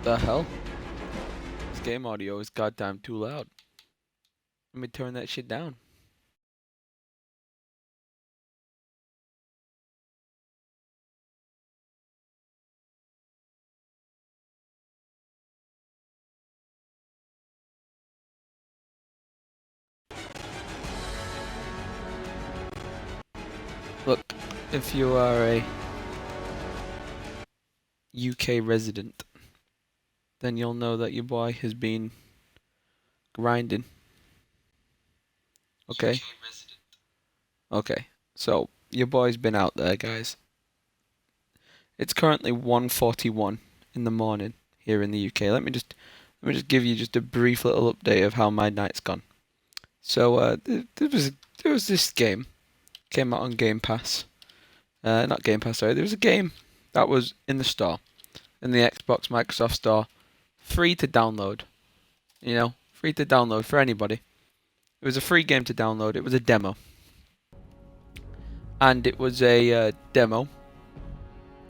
The hell? This game audio is goddamn too loud. Let me turn that shit down. Look, if you are a UK resident, then you'll know that your boy has been grinding. Okay? Okay. So, your boy's been out there, guys. It's currently 1:41 in the morning here in the UK. Let me just give you just a brief little update of how my night's gone. So, there was this game came out on Game Pass. Not Game Pass, sorry. There was a game that was in the store, in the Xbox Microsoft Store, free to download. You know, free to download for anybody. It was a free game to download. It was a demo, and it was a demo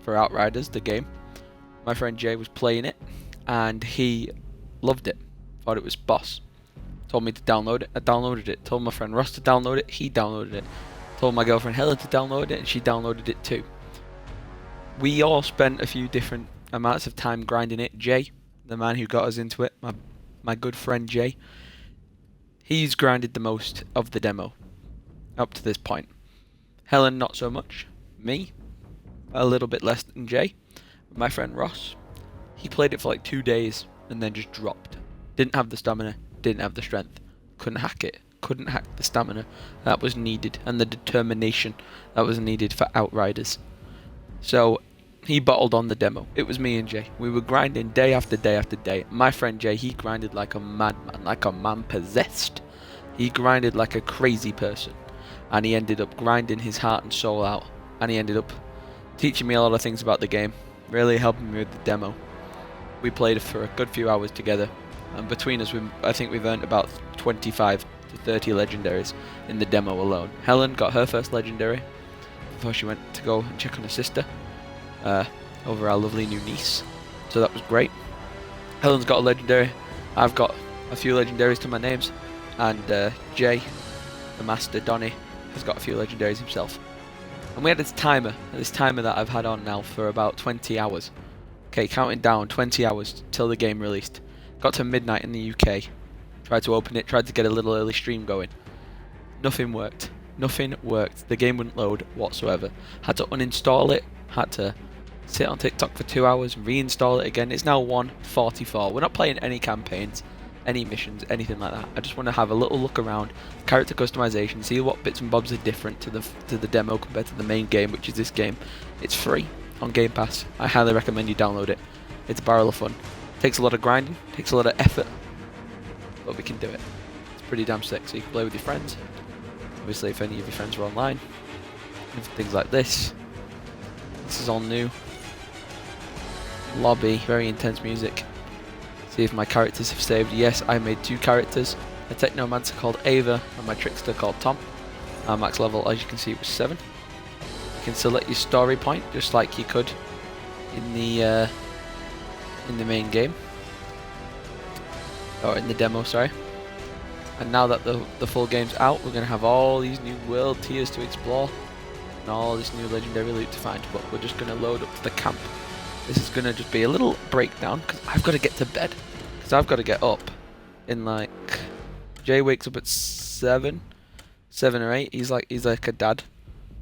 for Outriders, the game. My friend Jay was playing it, and he loved it. Thought it was boss. Told me to download it. I downloaded it. Told my friend Ross to download it. He downloaded it. Told my girlfriend Helen to download it, and she downloaded it too. We all spent a few different amounts of time grinding it. Jay, the man who got us into it, my good friend Jay, he's grinded the most of the demo up to this point. Helen, not so much. Me, a little bit less than Jay. My friend Ross, he played it for like 2 days and then just dropped. Didn't have the stamina, didn't have the strength, couldn't hack it, couldn't hack the stamina that was needed and the determination that was needed for Outriders. So he bottled on the demo. It was me and Jay. We were grinding day after day after day. My friend Jay, he grinded like a madman, like a man possessed. He grinded like a crazy person. And he ended up grinding his heart and soul out. And he ended up teaching me a lot of things about the game. Really helping me with the demo. We played for a good few hours together. And between us, I think we've earned about 25 to 30 legendaries in the demo alone. Helen got her first legendary before she went to go and check on her sister over our lovely new niece. So that was great. Helen's got a legendary. I've got a few legendaries to my names. And Jay, the master Donny, has got a few legendaries himself. And we had this timer that I've had on now for about 20 hours. Okay, counting down 20 hours till the game released. Got to midnight in the UK. Tried to open it, tried to get a little early stream going. Nothing worked. Nothing worked. The game wouldn't load whatsoever. Had to uninstall it. Had to sit on TikTok for 2 hours, reinstall it again. It's now 1:44. We're not playing any campaigns, any missions, anything like that. I just want to have a little look around, character customization, see what bits and bobs are different to the demo compared to the main game, which is this game. It's free on Game Pass. I highly recommend you download it. It's a barrel of fun. Takes a lot of grinding, takes a lot of effort, but we can do it. It's pretty damn sick. So you can play with your friends. Obviously, if any of your friends are online, and things like this. This is all new. Lobby, very intense music. See if my characters have saved. Yes, I made 2 characters. A Technomancer called Ava and my Trickster called Tom. Our max level, as you can see, was 7. You can select your story point, just like you could in the main game. Or in the demo, sorry. And now that the full game's out, we're going to have all these new world tiers to explore. And all this new legendary loot to find. But we're just going to load up to the camp. This is going to just be a little breakdown, because I've got to get to bed. Because I've got to get up in like... Jay wakes up at 7 or 8. He's like a dad.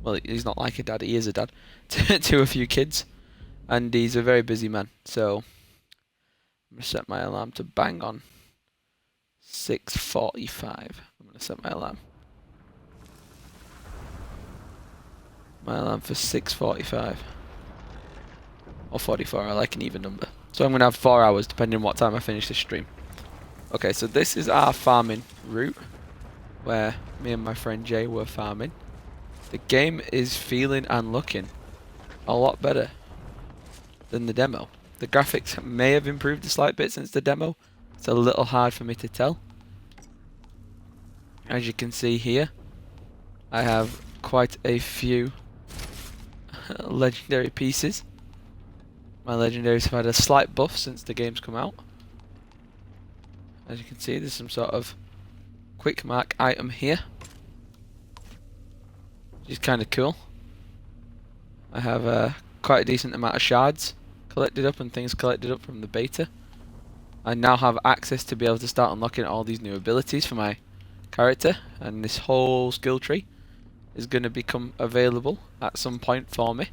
Well, he's not like a dad, he is a dad. To a few kids. And he's a very busy man. So, I'm going to set my alarm to bang on 6:45. I'm going to set my alarm. My alarm for 6:45. Or 44, I like an even number. So I'm going to have 4 hours depending on what time I finish this stream. Okay, so this is our farming route, where me and my friend Jay were farming. The game is feeling and looking a lot better than the demo. The graphics may have improved a slight bit since the demo. It's a little hard for me to tell. As you can see here, I have quite a few legendary pieces. My legendaries have had a slight buff since the game's come out. As you can see, there's some sort of quick mark item here, which is kind of cool. I have quite a decent amount of shards collected up and things collected up from the beta. I now have access to be able to start unlocking all these new abilities for my character, and this whole skill tree is going to become available at some point for me,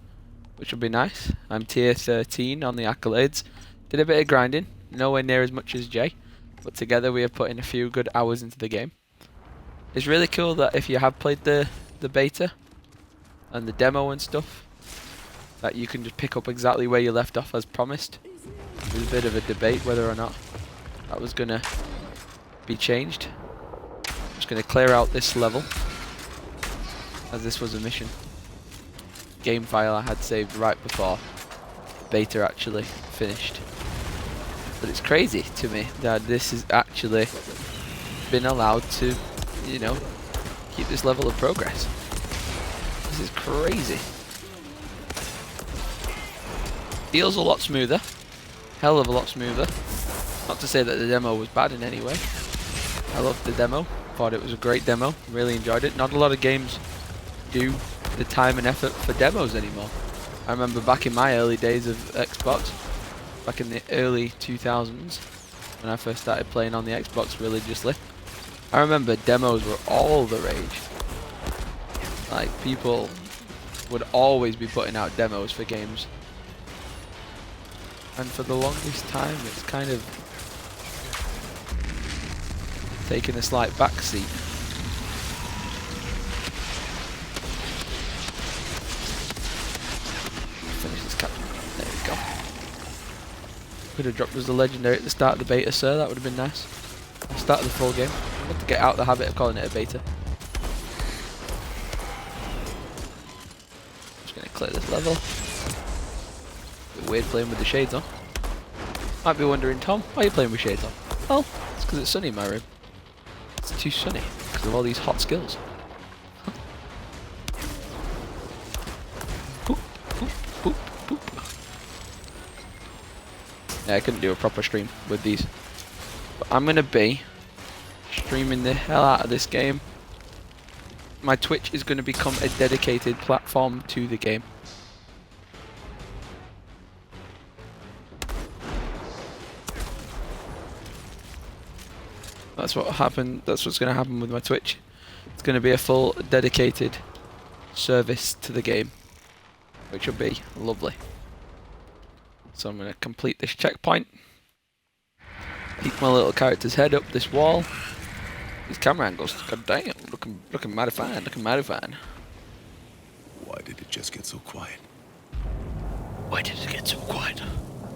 which will be nice. I'm tier 13 on the accolades. Did a bit of grinding, nowhere near as much as Jay, but together we have put in a few good hours into the game. It's really cool that if you have played the beta and the demo and stuff, that you can just pick up exactly where you left off as promised. There's a bit of a debate whether or not that was going to be changed. I'm just going to clear out this level, as this was a mission game file I had saved right before the beta actually finished. But it's crazy to me that this has actually been allowed to, you know, keep this level of progress. This is crazy. Feels a lot smoother. Hell of a lot smoother. Not to say that the demo was bad in any way. I loved the demo. Thought it was a great demo. Really enjoyed it. Not a lot of games do the time and effort for demos anymore. I remember back in my early days of Xbox, back in the early 2000s, when I first started playing on the Xbox religiously, I remember demos were all the rage. Like, people would always be putting out demos for games. And for the longest time, it's kind of taken a slight backseat. Finish this cap. There we go. Could have dropped us the legendary at the start of the beta, sir. That would have been nice. I'll start the full game. I want to get out of the habit of calling it a beta. Just going to clear this level. Bit weird playing with the shades on. Might be wondering, Tom, why are you playing with shades on? Well, it's because it's sunny in my room. It's too sunny because of all these hot skills. Boop, boop, boop, boop. Yeah, I couldn't do a proper stream with these. But I'm going to be streaming the hell out of this game. My Twitch is going to become a dedicated platform to the game. That's what happened. That's what's going to happen with my Twitch. It's going to be a full dedicated service to the game, which will be lovely. So I'm going to complete this checkpoint. Peek my little character's head up this wall. These camera angles, god damn, looking mighty fine. Looking mighty fine. Why did it just get so quiet? Why did it get so quiet?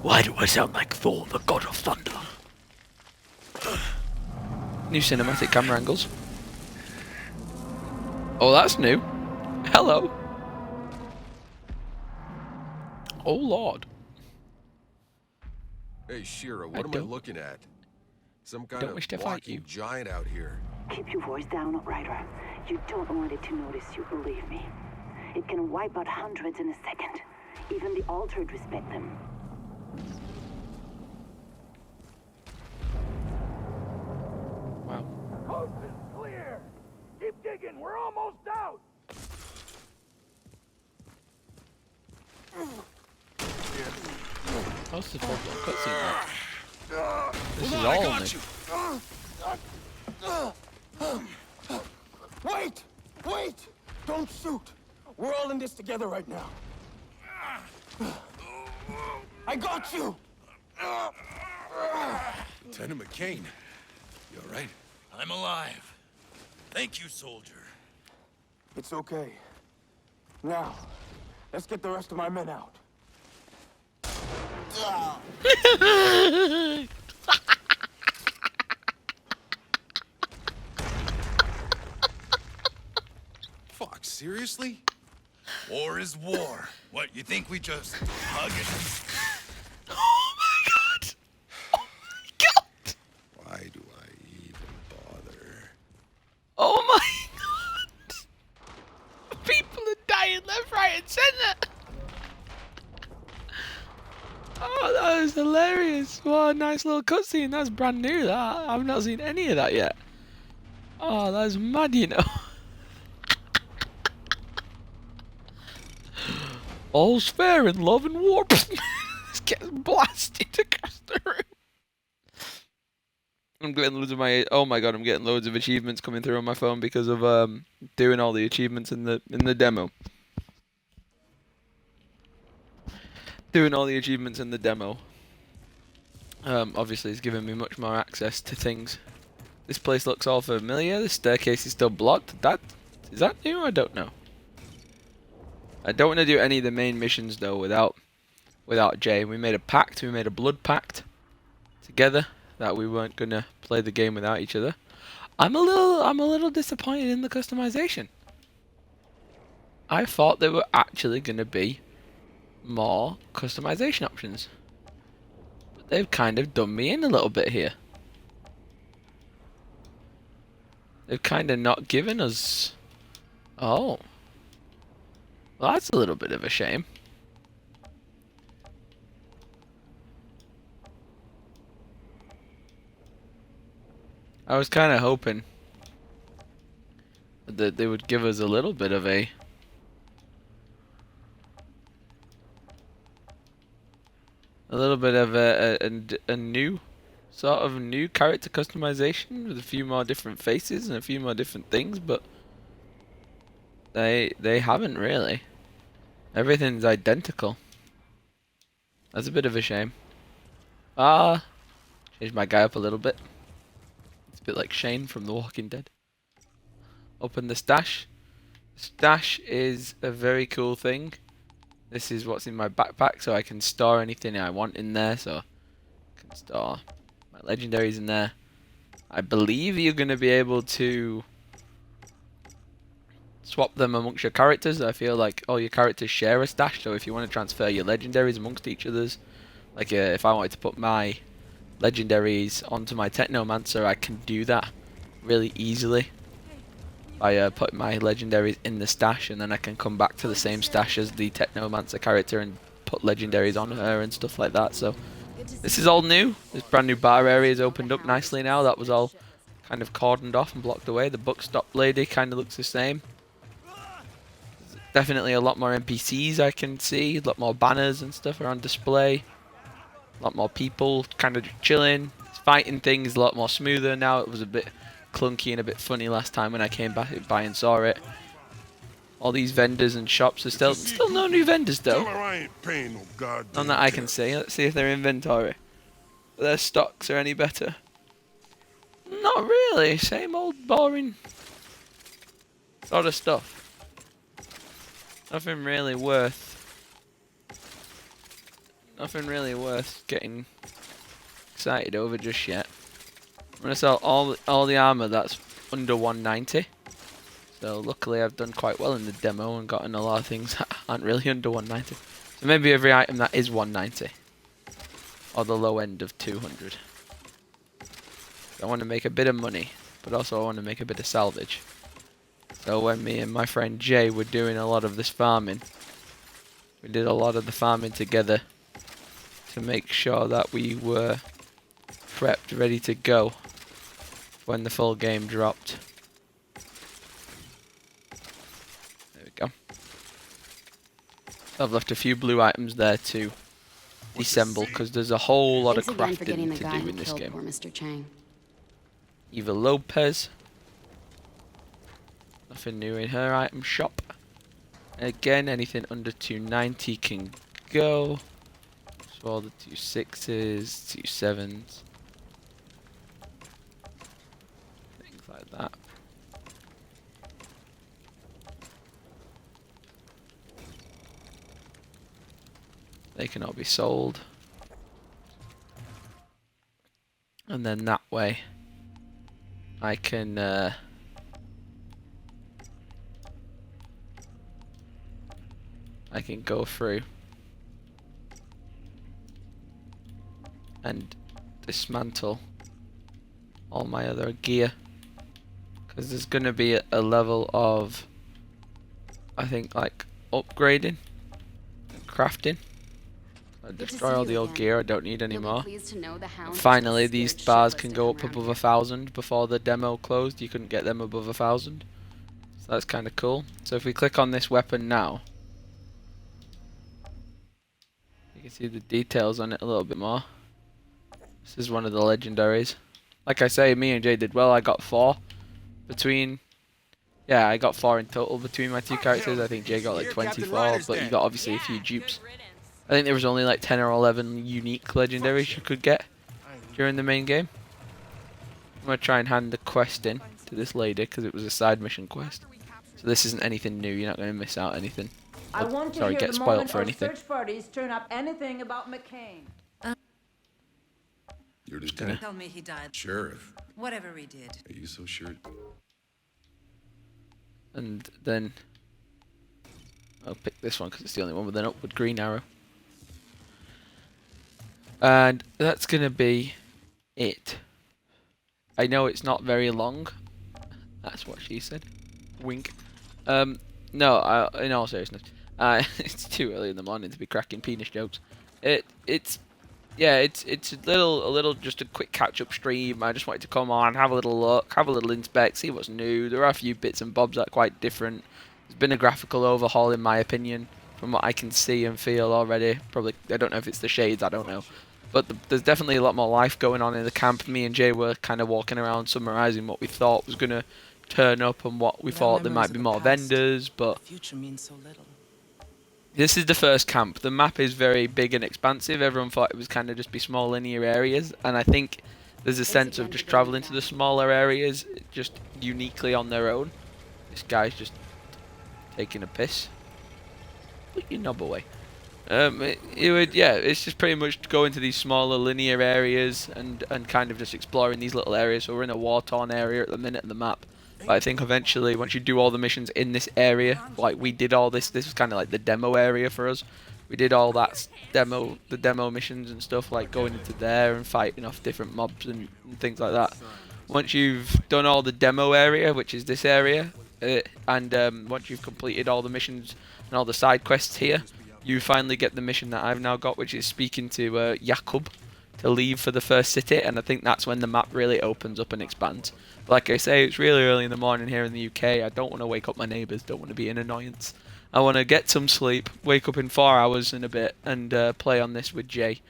Why do I sound like Thor, the god of thunder? New cinematic camera angles. Oh, that's new. Hello. Oh, Lord. Hey, Shira, what am I looking at? Some kind of walking giant out here. Keep your voice down, Outrider. You don't want it to notice you, believe me. It can wipe out hundreds in a second. Even the altered respect them. Wow. Coast is clear! Keep digging, we're almost out! How's the full cutscene like? This is all new. Wait! Wait! Don't shoot! We're all in this together right now. I got you! Lieutenant McCain, you all right? I'm alive. Thank you, soldier. It's okay. Now, let's get the rest of my men out. Fuck, seriously? War is war. What, you think we just hug it? Oh my god! Oh my god! Why do I even bother? Oh my god! People are dying left, right, and centre! is hilarious. What a nice little cutscene. That's brand new, that. I've not seen any of that yet. Oh, that's mad, you know. All's fair in love and war. This gets blasted across the room. I'm getting loads of my... Oh my god, I'm getting loads of achievements coming through on my phone because of doing all the achievements in the demo. Doing all the achievements in the demo. Obviously it's giving me much more access to things. This place looks all familiar. The staircase is still blocked. Is that new? I don't know. I don't want to do any of the main missions though without Jay. We made a pact. We made a blood pact together that we weren't gonna play the game without each other. I'm a little disappointed in the customization. I thought there were actually gonna be more customization options. But they've kind of done me in a little bit here. They've kind of not given us... Oh. Well, that's a little bit of a shame. I was kind of hoping that they would give us a little bit of a... a new... sort of new character customization with a few more different faces and a few more different things, but they haven't really. Everything's identical. That's a bit of a shame. Changed my guy up a little bit. It's a bit like Shane from The Walking Dead. Open the stash. Stash is a very cool thing. This is what's in my backpack, so I can store anything I want in there. So I can store my legendaries in there. I believe you're going to be able to swap them amongst your characters. I feel like all your characters share a stash, so if you want to transfer your legendaries amongst each others, like if I wanted to put my legendaries onto my Technomancer, I can do that really easily by putting my legendaries in the stash, and then I can come back to the same stash as the Technomancer character and put legendaries on her and stuff like that. So this is all new. This brand new bar area is opened up nicely now. That was all kind of cordoned off and blocked away. The book stop lady kind of looks the same. There's definitely a lot more NPCs I can see. A lot more banners and stuff are on display. A lot more people kind of chilling. Fighting things a lot more smoother now. It was a bit clunky and a bit funny last time when I came back by and saw it. All these vendors and shops are still no new vendors though. None that I can see. Let's see if their inventory, their stocks are any better. Not really. Same old boring sort of stuff. Nothing really worth getting excited over just yet. I'm gonna sell all the armor that's under 190. So luckily I've done quite well in the demo and gotten a lot of things that aren't really under 190. So maybe every item that is 190, or the low end of 200. I want to make a bit of money, but also I want to make a bit of salvage. So when me and my friend Jay were doing a lot of this farming, we did a lot of the farming together to make sure that we were prepped, ready to go when the full game dropped. There we go. I've left a few blue items there to disassemble because there's a whole lot of crafting to do in this game. Poor Mr. Chang. Eva Lopez. Nothing new in her item shop. Again, anything under 290 can go. So all the 2.6s, 2.7s. Things like that. They can all be sold. And then that way I can go through and dismantle all my other gear, because there's going to be a level of, I think, like upgrading and crafting. I destroy all the old gear I don't need anymore. And finally, these bars can go up above 1,000. Before the demo closed, you couldn't get them above 1,000. So that's kind of cool. So if we click on this weapon now, you can see the details on it a little bit more. This is one of the legendaries. Like I say, me and Jay did well. I got 4 between... Yeah, I got 4 in total between my two characters. I think Jay got like 24, but you got obviously a few dupes. I think there was only like 10 or 11 unique legendaries you could get during the main game. I'm going to try and hand the quest in to this lady because it was a side mission quest. So this isn't anything new. You're not going to miss out anything. I want to sorry, hear get the spoiled moment for our anything. search parties turn up anything about McCain. You're lieutenant? Tell me he died. Sheriff. Whatever he did. Are you so sure? And then I'll pick this one because it's the only one with an upward green arrow. And that's going to be it. I know it's not very long. That's what she said. Wink. No, in all seriousness, it's too early in the morning to be cracking penis jokes. It's a little just a quick catch-up stream. I just wanted to come on, have a little look, have a little inspect, see what's new. There are a few bits and bobs that are quite different. There's been a graphical overhaul in my opinion, from what I can see and feel already. Probably, I don't know if it's the shades, I don't know. But there's definitely a lot more life going on in the camp. Me and Jay were kind of walking around summarising what we thought was going to turn up and what we thought there might be more vendors, but Future means so little. this is the first camp. The map is very big and expansive. Everyone thought it was kind of just be small linear areas, and I think there's a sense of just travelling to the smaller areas just uniquely on their own. This guy's just taking a piss. Put your knob away. It's just pretty much going to these smaller linear areas and kind of just exploring these little areas. So we're in a war-torn area at the minute of the map. But I think eventually, once you do all the missions in this area, like we did all this was kind of like the demo area for us. We did all that the demo missions and stuff, like going into there and fighting off different mobs and things like that. Once you've done all the demo area, which is this area, and once you've completed all the missions and all the side quests here, you finally get the mission that I've now got, which is speaking to Jakub to leave for the first city, and I think that's when the map really opens up and expands. But like I say, it's really early in the morning here in the UK. I don't want to wake up my neighbours, don't want to be an annoyance. I want to get some sleep, wake up in 4 hours and a bit, and play on this with Jay.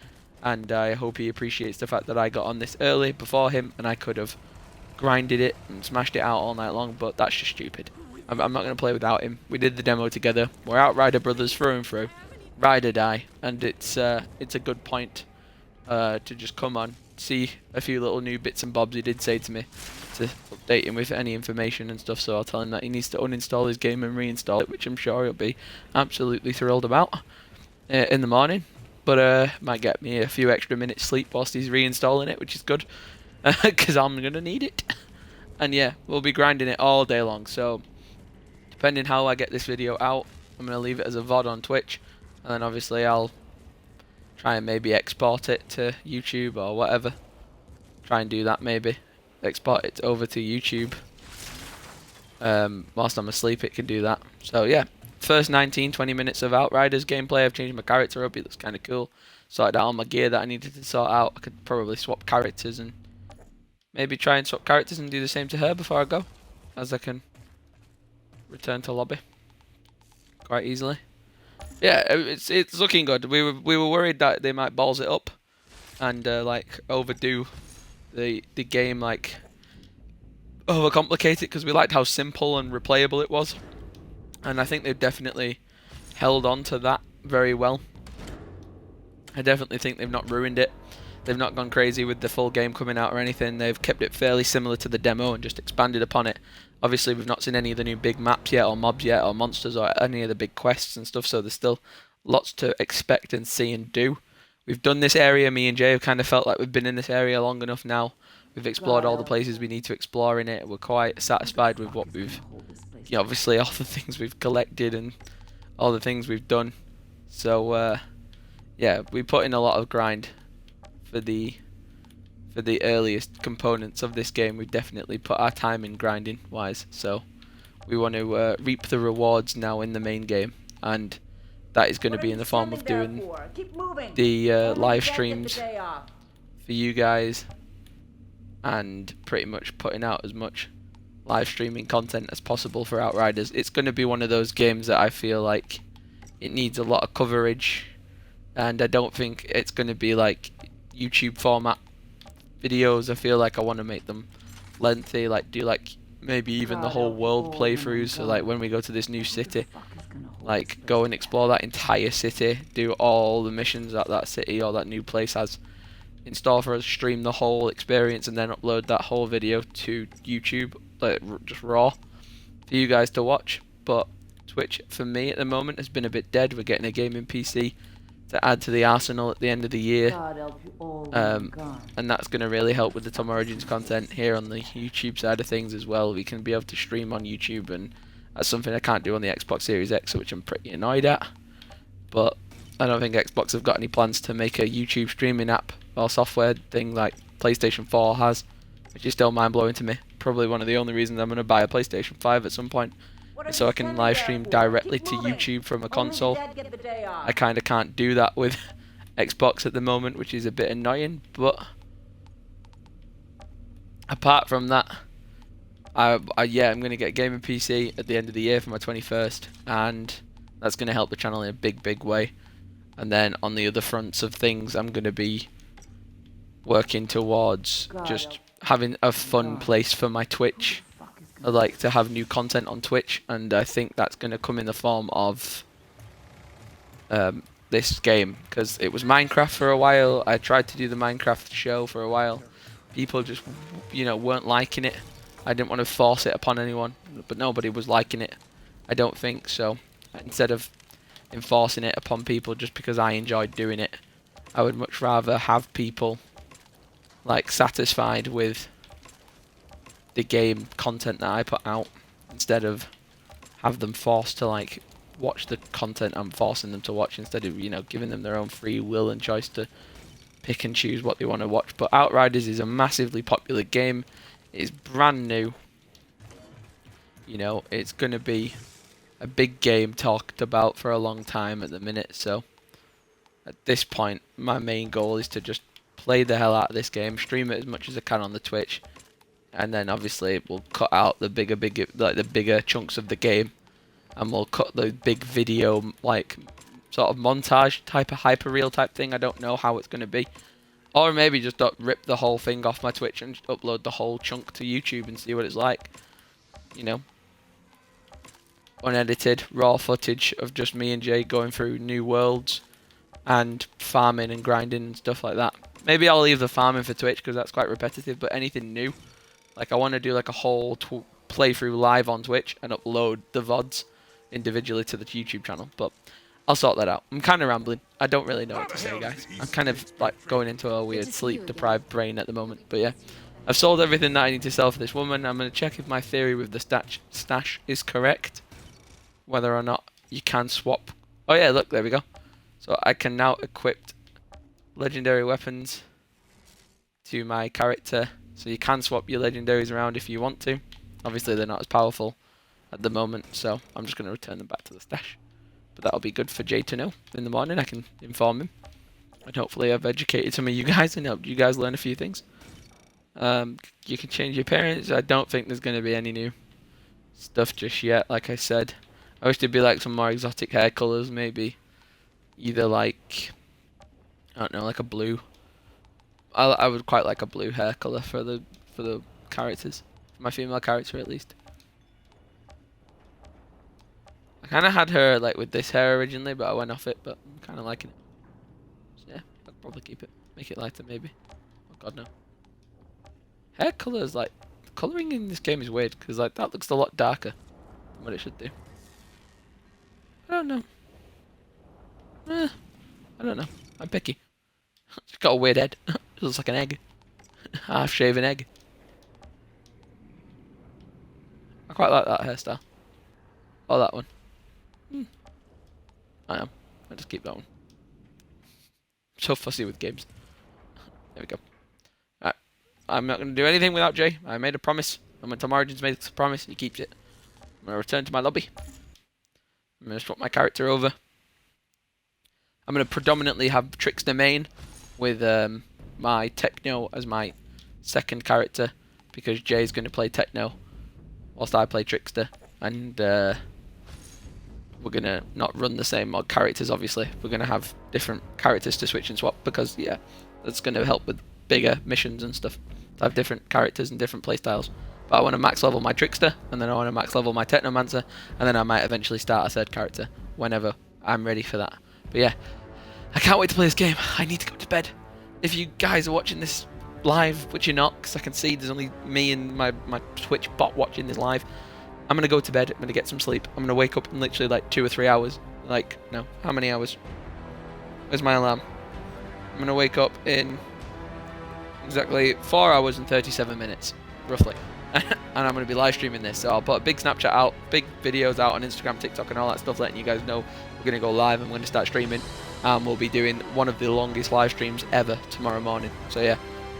And I hope he appreciates the fact that I got on this early before him, and I could have grinded it and smashed it out all night long, but that's just stupid. I'm not going to play without him. We did the demo together. We're Outrider brothers through and through. Ride or die, and it's a good point to just come on, see a few little new bits and bobs. He did say to me to update him with any information and stuff, so I'll tell him that he needs to uninstall his game and reinstall it, which I'm sure he'll be absolutely thrilled about in the morning. But might get me a few extra minutes sleep whilst he's reinstalling it, which is good, because I'm going to need it. And yeah, we'll be grinding it all day long, so depending how I get this video out, I'm going to leave it as a VOD on Twitch, and then obviously I'll try and maybe export it to YouTube or whatever. Try and do that maybe. Export it over to YouTube. Whilst I'm asleep it can do that. So yeah, first 19-20 minutes of Outriders gameplay. I've changed my character up, it looks kind of cool. Sorted out all my gear that I needed to sort out. I could probably swap characters and maybe try and swap characters and do the same to her before I go, as I can return to lobby quite easily. Yeah, it's looking good. We were worried that they might balls it up and like overdo the game, like overcomplicate it, because we liked how simple and replayable it was, and I think they've definitely held on to that very well. I definitely think they've not ruined it. They've not gone crazy with the full game coming out or anything. They've kept it fairly similar to the demo and just expanded upon it. Obviously, we've not seen any of the new big maps yet, or mobs yet, or monsters, or any of the big quests and stuff, so there's still lots to expect and see and do. We've done this area, me and Jay have kind of felt like we've been in this area long enough now. We've explored all the places we need to explore in it. We're quite satisfied with what we've, obviously all the things we've collected and all the things we've done. So, yeah, we put in a lot of grind for the earliest components of this game. We've definitely put our time in grinding wise, so we want to reap the rewards now in the main game, and that is going to What are be you in the form of standing there doing for? Keep moving. the Only live Dad gets streams the day off. for you guys, and pretty much putting out as much live streaming content as possible for Outriders. It's going to be one of those games that I feel like it needs a lot of coverage, and I don't think it's going to be like YouTube format videos. I feel like I want to make them lengthy, like do like maybe even the whole world playthroughs. So like when we go to this new city, like go and explore that entire city, do all the missions that that city or that new place has in store for us, stream the whole experience, and then upload that whole video to YouTube, like just raw for you guys to watch. But Twitch for me at the moment has been a bit dead. We're getting a gaming PC to add to the arsenal at the end of the year, and that's going to really help with the Tom Origins content here on the YouTube side of things as well. We can be able to stream on YouTube, and that's something I can't do on the Xbox Series X, which I'm pretty annoyed at. But I don't think Xbox have got any plans to make a YouTube streaming app or software thing like PlayStation 4 has, which is still mind-blowing to me. Probably one of the only reasons I'm going to buy a PlayStation 5 at some point, so I can live stream directly to YouTube from a console. I kind of can't do that with Xbox at the moment, which is a bit annoying, but apart from that, yeah, I'm going to get a gaming PC at the end of the year for my 21st, and that's going to help the channel in a big way. And then on the other fronts of things, I'm going to be working towards just having a fun place for my Twitch. I like to have new content on Twitch, and I think that's going to come in the form of this game, because it was Minecraft for a while. I tried to do the Minecraft show for a while. People just, weren't liking it. I didn't want to force it upon anyone, but nobody was liking it, I don't think. So instead of enforcing it upon people just because I enjoyed doing it, I would much rather have people like satisfied with the game content that I put out, instead of have them forced to like watch the content I'm forcing them to watch, instead of giving them their own free will and choice to pick and choose what they want to watch. But Outriders is a massively popular game. It's brand new. It's going to be a big game talked about for a long time at the minute. So at this point, my main goal is to just play the hell out of this game, stream it as much as I can on the Twitch, and then obviously we'll cut out the bigger chunks of the game, and we'll cut the big video like sort of montage type of hyper-real type thing. I don't know how it's going to be. Or maybe just rip the whole thing off my Twitch and just upload the whole chunk to YouTube and see what it's like. Unedited, raw footage of just me and Jay going through new worlds and farming and grinding and stuff like that. Maybe I'll leave the farming for Twitch because that's quite repetitive, but anything new. Like I want to do like a whole playthrough live on Twitch and upload the VODs individually to the YouTube channel, but I'll sort that out. I'm kind of rambling. I don't really know what to say, guys. I'm kind of like going into a weird sleep-deprived brain at the moment. But yeah, I've sold everything that I need to sell for this woman. I'm going to check if my theory with the stash is correct, whether or not you can swap. Oh yeah, look, there we go. So I can now equip legendary weapons to my character. So you can swap your legendaries around if you want to. Obviously, they're not as powerful at the moment, so I'm just going to return them back to the stash. But that'll be good for Jay to know in the morning. I can inform him, and hopefully I've educated some of you guys and helped you guys learn a few things. You can change your appearance. I don't think there's going to be any new stuff just yet. Like I said, I wish there'd be like some more exotic hair colors, maybe either like, I don't know, like a blue. I would quite like a blue hair color for the characters, for my female character at least. I kind of had her like with this hair originally, but I went off it. But I'm kind of liking it. So yeah, I'll probably keep it, make it lighter maybe. Oh god no. Hair colors, like coloring in this game is weird because like that looks a lot darker than what it should do. I don't know. I don't know. I'm picky. It's got a weird head. It looks like an egg. Half-shaven egg. I quite like that hairstyle. Or that one. I'll just keep that one. I'm so fussy with games. There we go. Alright. I'm not going to do anything without Jay. I made a promise. And when Tom Origins makes a promise, he keeps it. I'm going to return to my lobby. I'm going to swap my character over. I'm going to predominantly have Trickster main with my Techno as my second character, because Jay's going to play Techno whilst I play Trickster, and we're going to not run the same mod characters, obviously. We're going to have different characters to switch and swap, because, yeah, that's going to help with bigger missions and stuff, to have different characters and different playstyles. But I want to max level my Trickster, and then I want to max level my Technomancer, and then I might eventually start a third character whenever I'm ready for that. But yeah, I can't wait to play this game. I need to go to bed. If you guys are watching this live, which you're not, because I can see there's only me and my Twitch bot watching this live, I'm going to go to bed. I'm going to get some sleep. I'm going to wake up in literally like 2 or 3 hours. Like, no, how many hours? Where's my alarm? I'm going to wake up in exactly 4 hours and 37 minutes, roughly. And I'm going to be live streaming this, so I'll put a big Snapchat out, big videos out on Instagram, TikTok and all that stuff, letting you guys know we're going to go live. I'm going to start streaming, and we'll be doing one of the longest live streams ever tomorrow morning. So yeah,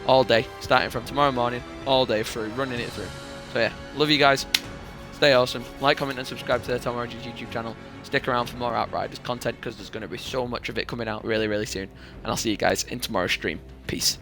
all day, starting from tomorrow morning, all day through, running it through. So yeah, love you guys, stay awesome, like, comment and subscribe to the Tom Origins YouTube channel. Stick around for more Outriders content, because there's going to be so much of it coming out really, really soon. And I'll see you guys in tomorrow's stream. Peace.